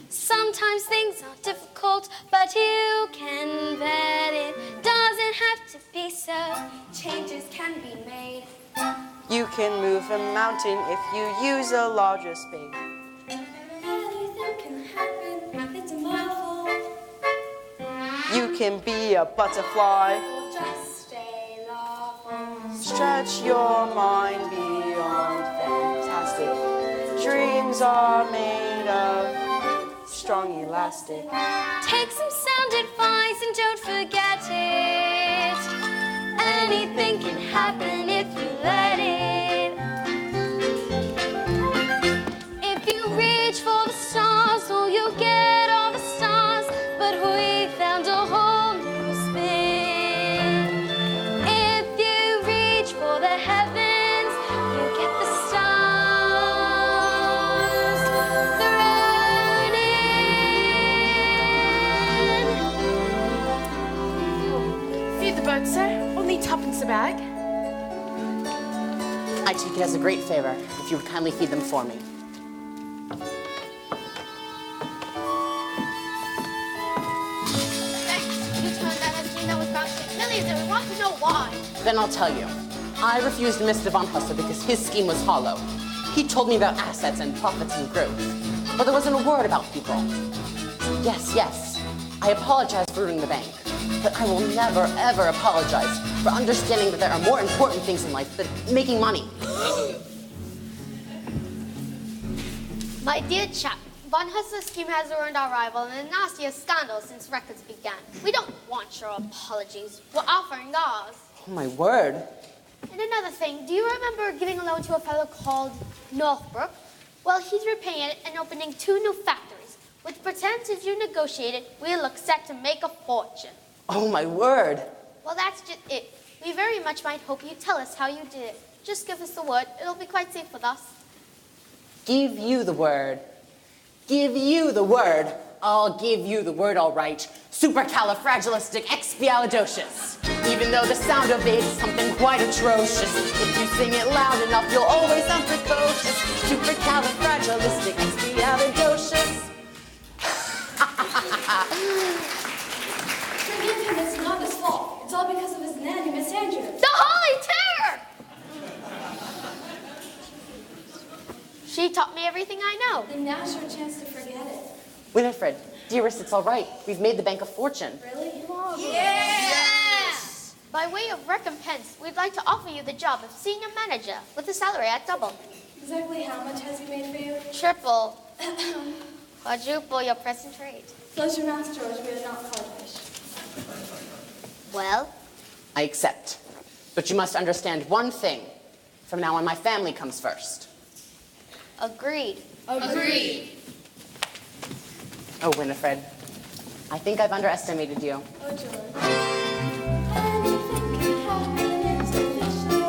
Sometimes things are difficult, but you can bet it doesn't have to be so. Changes can be made. You can move a mountain if you use a larger spade. Anything can happen, it's a marvel. You can be a butterfly. Or just stay lawful. Stretch your mind beyond fantastic. Dreams are made of strong elastic. Take some sound advice and don't forget it. Anything can happen if you let it. If you reach for the stars, oh, you'll get all the stars. But we found a whole new spin. If you reach for the heavens, you get the stars thrown in. Feed the boat, sir. Only tuppence a bag. I take it as a great favor if you would kindly feed them for me. Why? Then I'll tell you. I refused Mr. Von Husser because his scheme was hollow. He told me about assets and profits and growth, but there wasn't a word about people. Yes, I apologize for ruining the bank, but I will never, ever apologize for understanding that there are more important things in life than making money. My dear chap, Von Husser's scheme has ruined our rival in the nastiest scandal since records began. We don't want your apologies. We're offering ours. Oh, my word. And another thing, do you remember giving a loan to a fellow called Northbrook? Well, he's repaying it and opening 2 new factories. With the percentage you negotiated, we look set to make a fortune. Oh, my word. Well, that's just it. We very much might hope you tell us how you did it. Just give us the word. It'll be quite safe with us. Give you the word. Give you the word. I'll give you the word, all right. Supercalifragilisticexpialidocious. Even though the sound of it is something quite atrocious, if you sing it loud enough, you'll always sound precocious. Supercalifragilisticexpialidocious. Forgive him, it's not his fault. It's all because of his nanny, Miss Andrew. The Holy Terror! She taught me everything I know. And now's your chance to forget it. Winifred, dearest, it's all right. We've made the bank a fortune. Really? Yes! By way of recompense, we'd like to offer you the job of senior manager with a salary at double. Exactly how much has he made for you? Triple. Quadruple your present rate. Close your mouth, George. We are not codfish. Well? I accept. But you must understand one thing. From now on, my family comes first. Agreed. Agreed. Oh, Winifred, I think I've underestimated you. Oh, George. Anything can happen, it's official.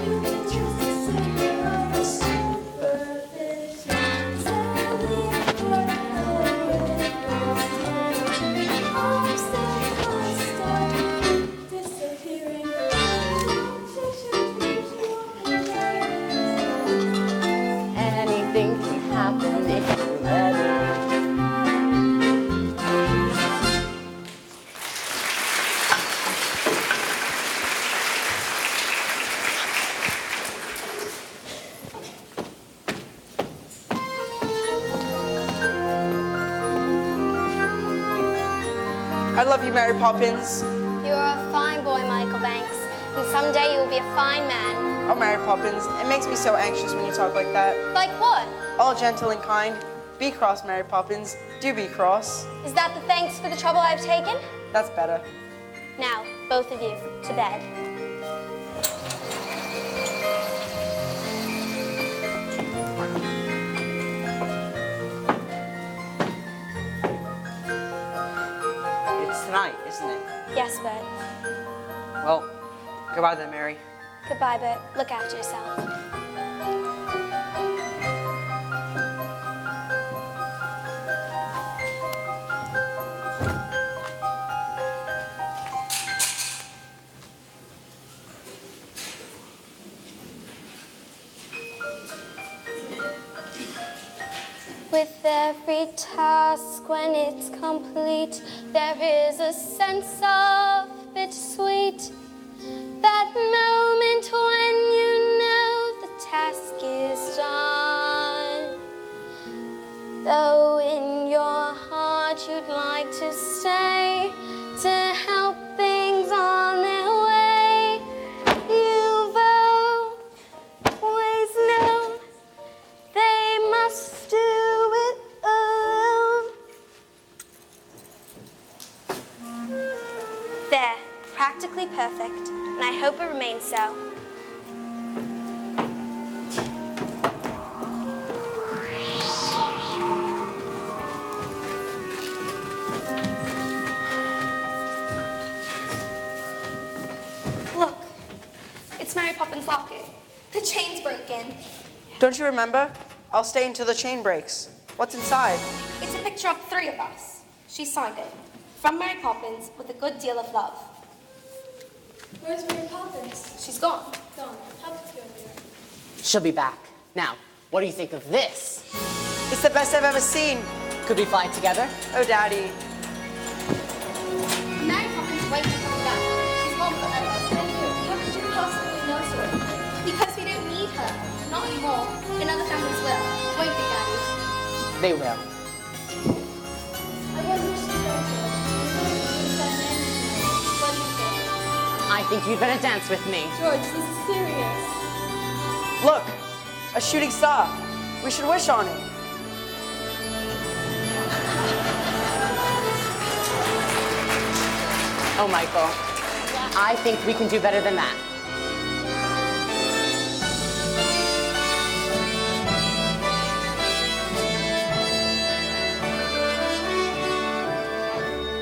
You can trust the singer of a superfish. Sadly, it worked Hope that must start disappearing. Anything can happen if you let it. I love you, Mary Poppins. You are a fine boy, Michael Banks, and someday you will be a fine man. Oh, Mary Poppins, it makes me so anxious when you talk like that. Like what? All gentle and kind. Be cross, Mary Poppins. Do be cross. Is that the thanks for the trouble I've taken? That's better. Now, both of you, to bed. It's tonight, isn't it? Yes, Bert. Well, goodbye then, Mary. Goodbye, Bert. Look after yourself. With every task when it's complete, there is a sense of bittersweet. That moment when you know the task is done. Though in your heart you'd like to stay to help things on their way, you've always known they must do it alone. There, practically perfect, and I hope it remains so. Look, it's Mary Poppins' locket. The chain's broken. Don't you remember? I'll stay until the chain breaks. What's inside? It's a picture of 3 of us. She signed it. From Mary Poppins, with a good deal of love. Where's Mary Poppins? She's gone. Gone. Help us go over there. She'll be back. Now, what do you think of this? It's the best I've ever seen. Could we fly together? Oh, Daddy. Mary Poppins waiting to come back. They will. I wonder if she's going to what do you think? I think you'd better dance with me. George, this is serious. Look, a shooting star. We should wish on it. Oh, Michael, I think we can do better than that.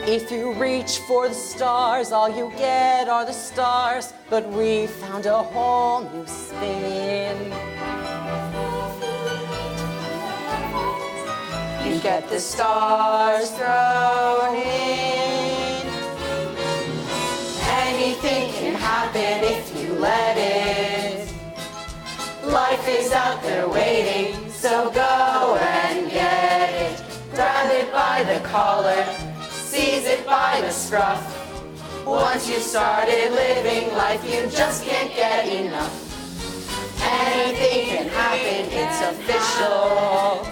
If you reach for the stars, all you get are the stars. But we found a whole new spin. You get the stars thrown in. Anything can happen if you let it. Life is out there waiting, so go and get it. Grab it by the collar, seize it by the scruff. Once you've started living life, you just can't get enough. Anything can happen, it's official.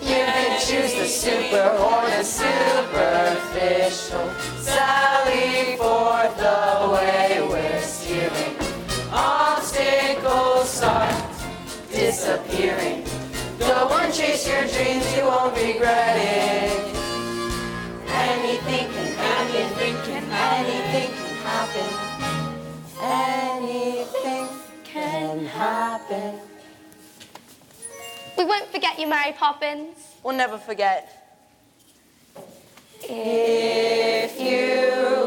You can choose the super or the superficial. Sally forth the way we're steering. Obstacles start disappearing. Go and chase your dreams, you won't regret it. Anything can happen, anything can happen. Anything can happen. We won't forget you, Mary Poppins. We'll never forget. If you